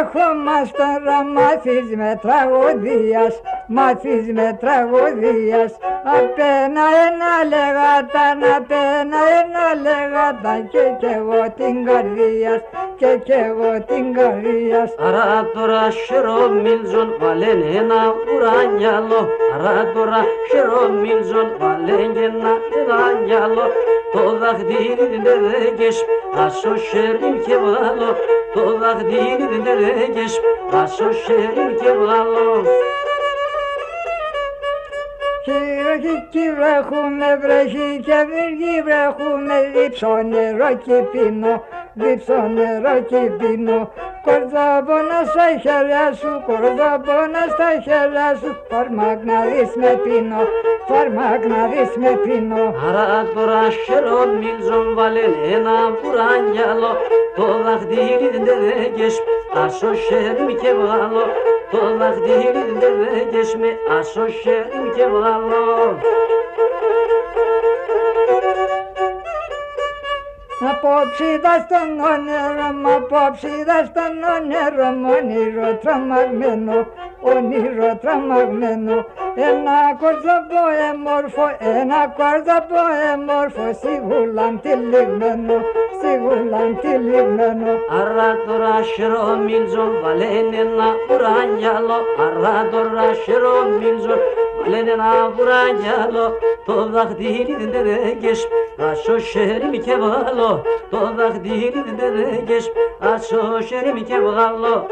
ερχόμαστε τώρα μάθεις με τραγωδίας, μάθεις με τραγωδίας. Απένα ένα λέγαταν, απένα ένα λέγαταν και εγώ την καρδίας, και εγώ την καρδίας. Άρα τώρα χειρομίλζον βάλεν ένα ουρανιάλο, άρα τώρα χειρομίλζον βάλεν ένα ουρανιάλο. Το δαχτυλί δεν δέγες, άσο χέρι και βάλω, το δαχτυλί δεν δέγες, άσο χέρι και βάλω. Βρέχει βρέχουνε, βρέχει και βρέχει βρέχουνε, δίψω νερό και πίνω, δίψω νερό και πίνω. Κορδабώνα στα χέρια σου, κορδабώνα στα χέρια σου, φάρμακ να δεις με πίνω, φάρμακ να δεις με πίνω. Άρα τώρα χειρομίλζον βάλεν ένα ουρανιάλο, το δαχτυλί δεν δέγες, άσο χέρι και βάλω, το δαχτυλί δεν δέγες με άσο χέρι και βάλω. Απόψε είδα στον όνειρο μου, απόψε είδα στον όνειρο μου, όνειρο τρομαγμένο, όνειρο τρομαγμένο. Ένα κορδαπό έμορφο, ένα κορδαπό έμορφο, σιγούλαν τυλιγμένο, σιγούλαν τυλιγμένο. Άρα τώρα χειρομίλζον βάλεν ένα ουρανιάλο, άρα τώρα χειρομίλζον βάλεν ένα ουρανιάλο. Το δαχτυλί δεν δέγες, άσο χέρι και βάλω, το δαχτυλί δεν δέγες, άσο χέρι και βάλω.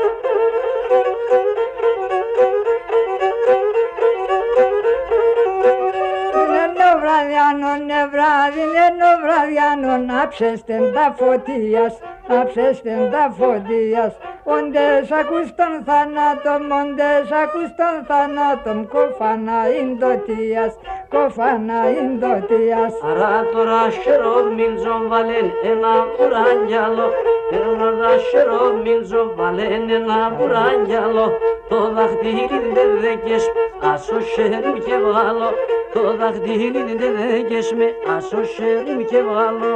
Είναι βράδυ, είναι βραδιάνο, άψεστεν τα φωτίας, άψεστεν τα φωτίας. Όντες ακούς τον θάνατον, όντες ακούς τον θάνατον, κοφάνα ιντοτίας, κοφάνα ιντοτίας. Άρα τώρα χειρομίλζον βάλεν ένα ουρανιάλο, τώρα χειρομίλζον βάλεν ένα ουρανιάλο. Το δαχτυλί δεν δέγες, άσο χέρι και βάλω, το δαχτυλί δεν δέγες με άσο χέρι και βάλω.